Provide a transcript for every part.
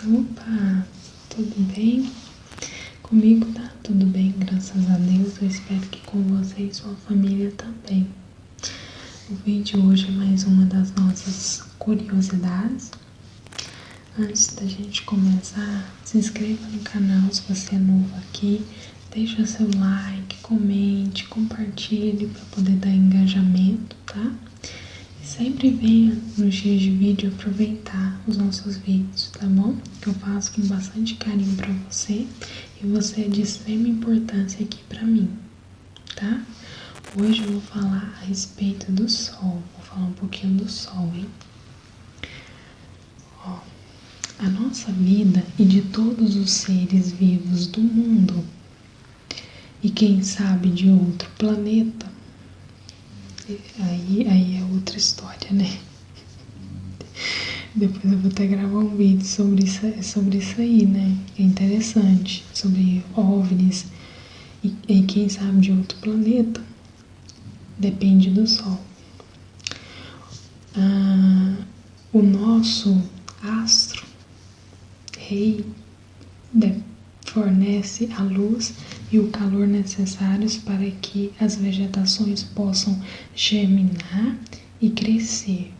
Opa, tudo bem? Comigo tá tudo bem, graças a Deus. Eu espero que com você e sua família também. O vídeo hoje é mais uma das nossas curiosidades. Antes da gente começar, se inscreva no canal se você é novo aqui. Deixa seu like, comente, compartilhe para poder dar engajamento, tá? E sempre venha nos dias de vídeo aproveitar os nossos vídeos, tá bom? Que eu faço com bastante carinho para você e você é de extrema importância aqui para mim, tá? Hoje eu vou falar a respeito do Sol, vou falar um pouquinho do Sol, hein? Ó, a nossa vida e de todos os seres vivos do mundo e quem sabe de outro planeta, aí é outra história, né? Depois eu vou até gravar um vídeo sobre isso aí, né? É interessante, sobre OVNIs e quem sabe de outro planeta. Depende do Sol. O nosso astro rei fornece a luz e o calor necessários para que as vegetações possam germinar e crescer,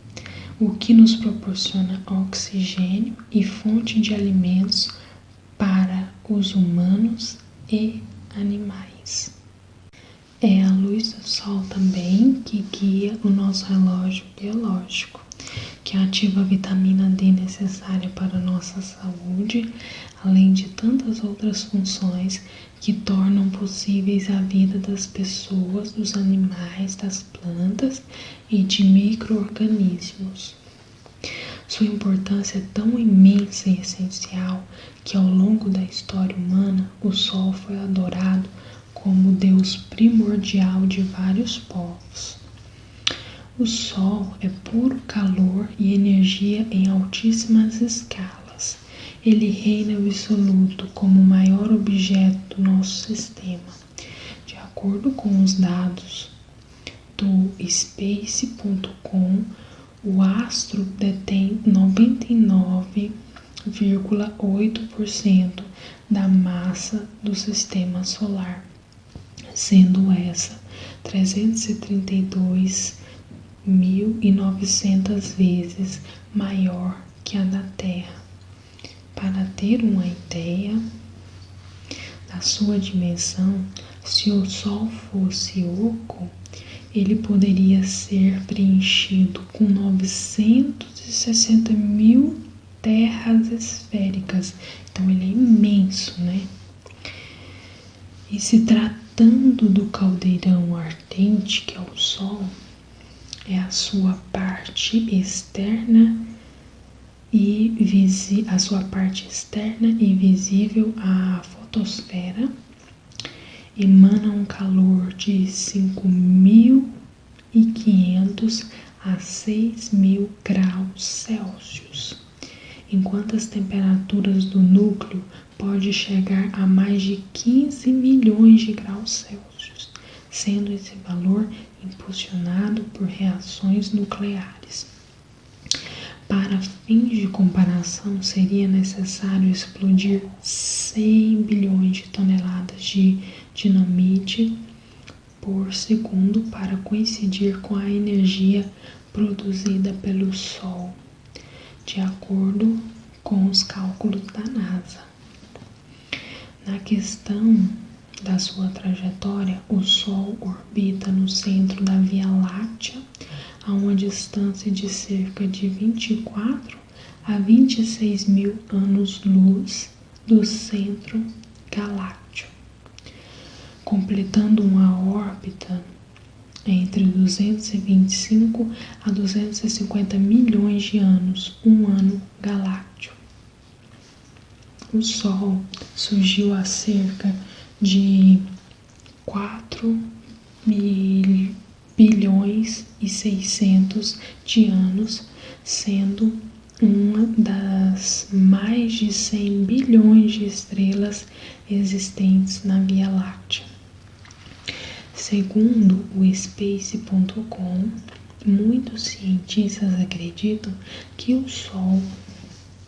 o que nos proporciona oxigênio e fonte de alimentos para os humanos e animais. É a luz do Sol também que guia o nosso relógio biológico, que ativa a vitamina D necessária para a nossa saúde, além de tantas outras funções que tornam possíveis a vida das pessoas, dos animais, das plantas e de micro-organismos. Sua importância é tão imensa e essencial que ao longo da história humana o Sol foi adorado como Deus primordial de vários povos. O Sol é puro calor e energia em altíssimas escalas. Ele reina absoluto como o maior objeto do nosso sistema. De acordo com os dados do Space.com, o astro detém 99,8% da massa do sistema solar, sendo essa 332.900 vezes maior que a da Terra. Para ter uma ideia da sua dimensão, se o Sol fosse oco, ele poderia ser preenchido com 960 mil terras esféricas. Então ele é imenso, né? E se tratando do caldeirão ardente, que é o Sol, é a sua parte externa e visível, a fotosfera, emana um calor de 5.500 a 6.000 graus Celsius, enquanto as temperaturas do núcleo podem chegar a mais de 15 milhões de graus Celsius, sendo esse valor impulsionado por reações nucleares. Para fins de comparação, seria necessário explodir 100 bilhões de toneladas de dinamite por segundo para coincidir com a energia produzida pelo Sol, de acordo com os cálculos da NASA. Na questão da sua trajetória, o Sol orbita no centro da Via Láctea a uma distância de cerca de 24 a 26 mil anos-luz do centro galáctico, completando uma órbita entre 225 a 250 milhões de anos, um ano galáctico. O Sol surgiu há cerca de 4.600.000.000 de anos, sendo uma das mais de 100 bilhões de estrelas existentes na Via Láctea. Segundo o Space.com, muitos cientistas acreditam que o Sol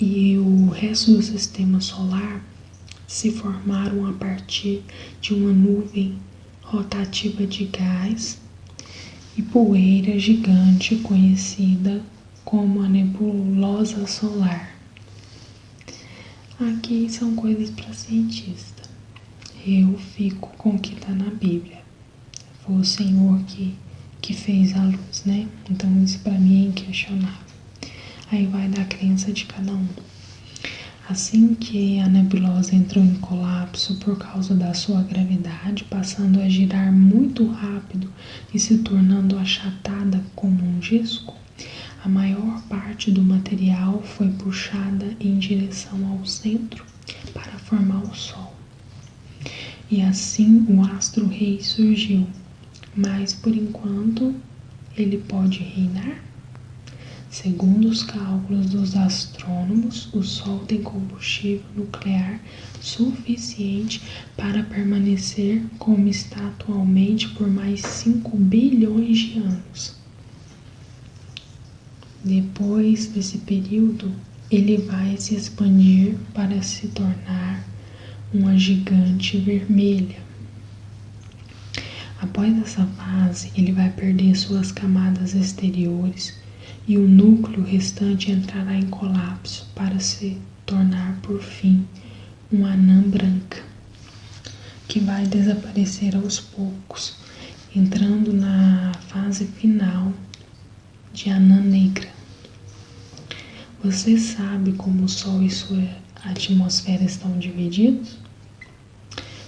e o resto do sistema solar se formaram a partir de uma nuvem rotativa de gás e poeira gigante conhecida como a nebulosa solar. Aqui são coisas para cientista. Eu fico com o que está na Bíblia. Foi o Senhor que fez a luz, né? Então isso para mim é inquestionável. Aí vai da crença de cada um. Assim que a nebulosa entrou em colapso por causa da sua gravidade, passando a girar muito rápido e se tornando achatada como um disco, a maior parte do material foi puxada em direção ao centro para formar o Sol. E assim o astro-rei surgiu, mas por enquanto ele pode reinar? Segundo os cálculos dos astrônomos, o Sol tem combustível nuclear suficiente para permanecer como está atualmente por mais 5 bilhões de anos. Depois desse período, ele vai se expandir para se tornar uma gigante vermelha. Após essa fase, ele vai perder suas camadas exteriores e o núcleo restante entrará em colapso para se tornar, por fim, uma anã branca, que vai desaparecer aos poucos, entrando na fase final de anã negra. Você sabe como o Sol e sua atmosfera estão divididos?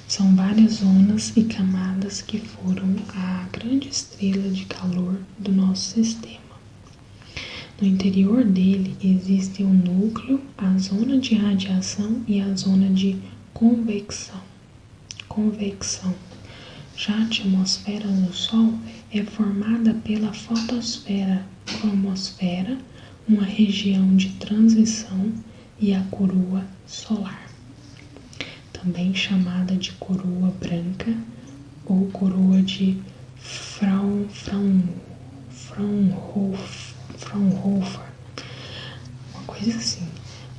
São várias zonas e camadas que foram a grande estrela de calor do nosso sistema. No interior dele existe o núcleo, a zona de radiação e a zona de convecção. Já a atmosfera do Sol é formada pela fotosfera, cromosfera, uma região de transição e a coroa solar, também chamada de coroa branca ou coroa de Fraunhofer, uma coisa assim.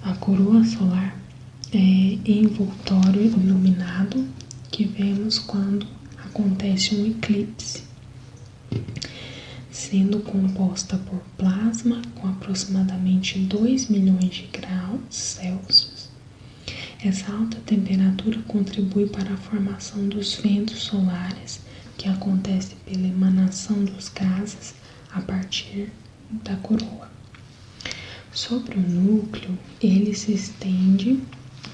A coroa solar é envoltório iluminado que vemos quando acontece um eclipse, sendo composta por plasma com aproximadamente 2 milhões de graus Celsius. Essa alta temperatura contribui para a formação dos ventos solares, que acontece pela emanação dos gases a partir da coroa. Sobre o núcleo, ele se estende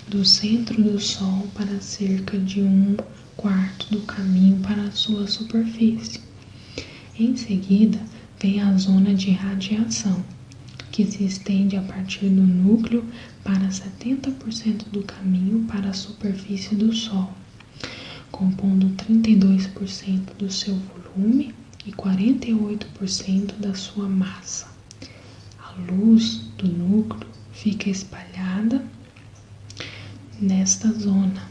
do centro do Sol para cerca de 1/4 do caminho para a sua superfície. Em seguida, vem a zona de radiação, que se estende a partir do núcleo para 70% do caminho para a superfície do Sol, compondo 32% do seu volume e 48% da sua massa. A luz do núcleo fica espalhada nesta zona.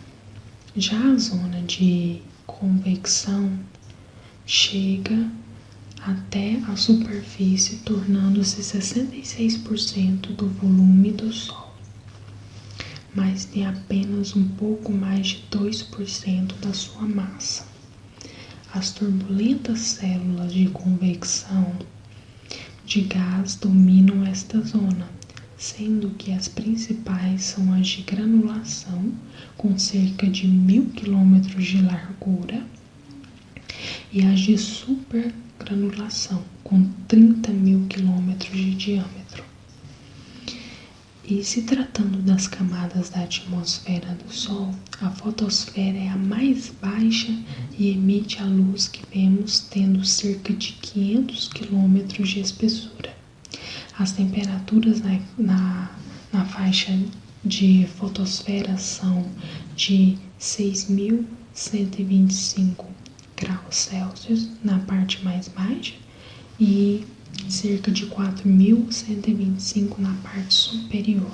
Já a zona de convecção chega até a superfície, tornando-se 66% do volume do Sol, mas tem apenas um pouco mais de 2% da sua massa. As turbulentas células de convecção de gás dominam esta zona, sendo que as principais são as de granulação, com cerca de 1.000 km de largura, e as de supergranulação, com 30.000 km de diâmetro. E se tratando das camadas da atmosfera do Sol, a fotosfera é a mais baixa e emite a luz que vemos tendo cerca de 500 km de espessura. As temperaturas na faixa de fotosfera são de 6.125 graus Celsius na parte mais baixa e cerca de 4.125 na parte superior.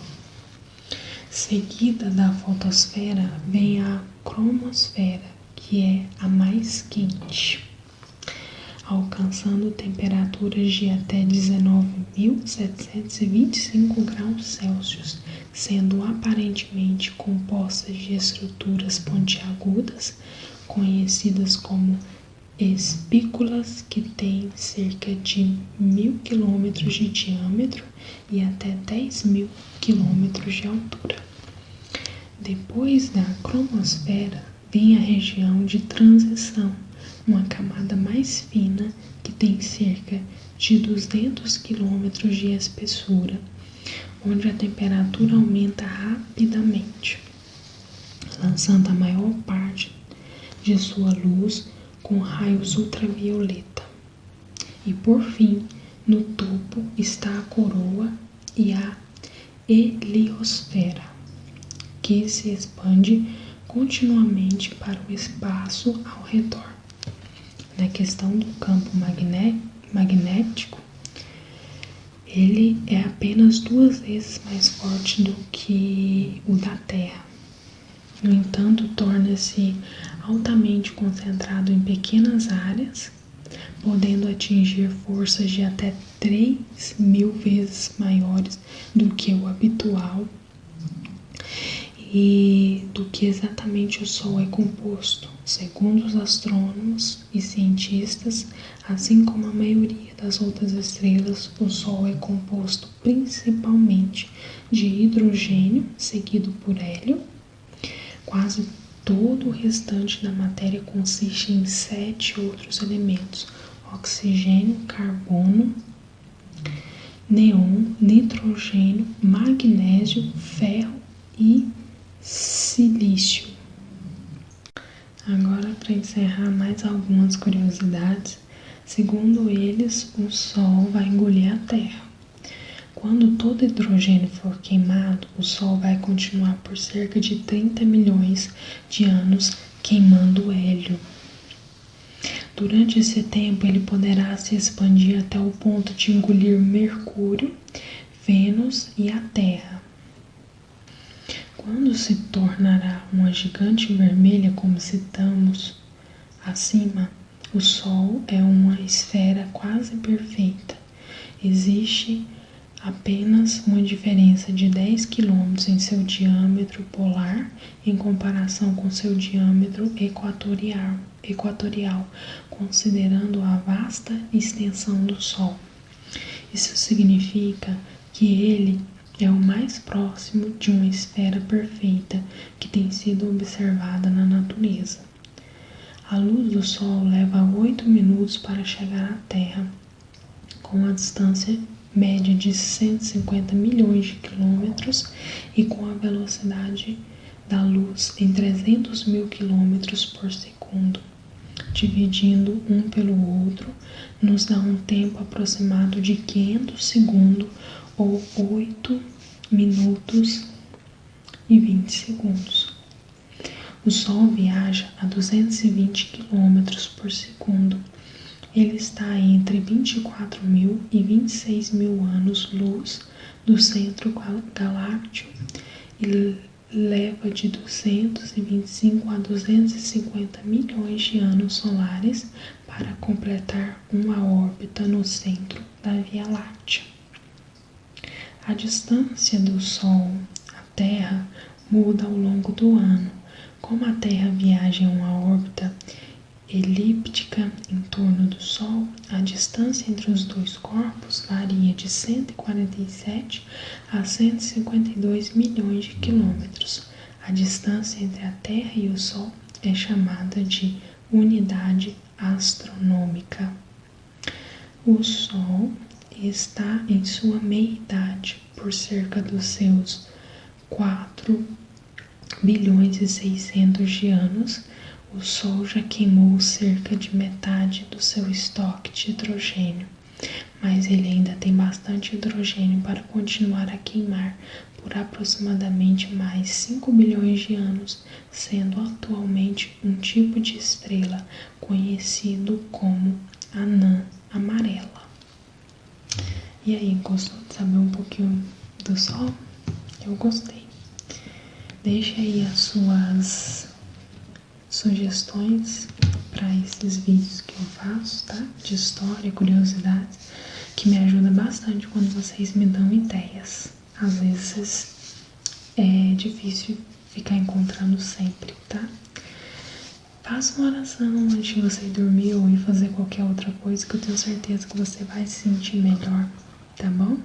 Seguida da fotosfera vem a cromosfera, que é a mais quente, alcançando temperaturas de até 19.725 graus Celsius, sendo aparentemente compostas de estruturas pontiagudas, conhecidas como espículas, que têm cerca de 1.000 quilômetros de diâmetro e até 10.000 quilômetros de altura. Depois da cromosfera vem a região de transição, uma camada mais fina que tem cerca de 200 quilômetros de espessura, onde a temperatura aumenta rapidamente, lançando a maior parte de sua luz com raios ultravioleta. E por fim, no topo está a coroa e a heliosfera, que se expande continuamente para o espaço ao redor. Na questão do campo magnético, ele é apenas 2 vezes mais forte do que o da Terra. No entanto, torna-se altamente concentrado em pequenas áreas, podendo atingir forças de até 3.000 vezes maiores do que o habitual e do que exatamente o Sol é composto. Segundo os astrônomos e cientistas, assim como a maioria das outras estrelas, o Sol é composto principalmente de hidrogênio, seguido por hélio. Quase todo o restante da matéria consiste em 7 outros elementos: oxigênio, carbono, neon, nitrogênio, magnésio, ferro e silício. Agora, para encerrar, mais algumas curiosidades. Segundo eles, o Sol vai engolir a Terra. Quando todo hidrogênio for queimado, o Sol vai continuar por cerca de 30 milhões de anos queimando hélio. Durante esse tempo, ele poderá se expandir até o ponto de engolir Mercúrio, Vênus e a Terra. Quando se tornará uma gigante vermelha, como citamos acima, o Sol é uma esfera quase perfeita. Existe apenas uma diferença de 10 km em seu diâmetro polar em comparação com seu diâmetro equatorial, considerando a vasta extensão do Sol. Isso significa que ele é o mais próximo de uma esfera perfeita que tem sido observada na natureza. A luz do Sol leva 8 minutos para chegar à Terra, com a distância média de 150 milhões de quilômetros e com a velocidade da luz em 300.000 quilômetros por segundo. Dividindo um pelo outro, nos dá um tempo aproximado de 500 segundos ou 8 minutos e 20 segundos. O Sol viaja a 220 km por segundo. Ele está entre 24.000 e 26.000 anos-luz do centro galáctico e leva de 225 a 250 milhões de anos solares para completar uma órbita no centro da Via Láctea. A distância do Sol à Terra muda ao longo do ano. Como a Terra viaja em uma órbita elíptica em torno do Sol, a distância entre os dois corpos varia de 147 a 152 milhões de quilômetros. A distância entre a Terra e o Sol é chamada de unidade astronômica. O Sol está em sua meia-idade, por cerca dos seus 4 bilhões e 600 de anos. O Sol já queimou cerca de metade do seu estoque de hidrogênio, mas ele ainda tem bastante hidrogênio para continuar a queimar por aproximadamente mais 5 bilhões de anos, sendo atualmente um tipo de estrela conhecido como anã amarela. E aí, gostou de saber um pouquinho do Sol? Eu gostei. Deixe aí as suas sugestões para esses vídeos que eu faço, tá? De história, curiosidades, que me ajuda bastante quando vocês me dão ideias. Às vezes é difícil ficar encontrando sempre, tá? Faça uma oração antes de você dormir ou ir fazer qualquer outra coisa, que eu tenho certeza que você vai se sentir melhor, tá bom?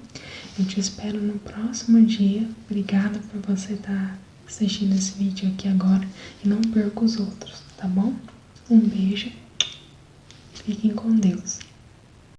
Eu te espero no próximo dia. Obrigada por você estar assistindo esse vídeo aqui agora e não perca os outros, tá bom? Um beijo, fiquem com Deus.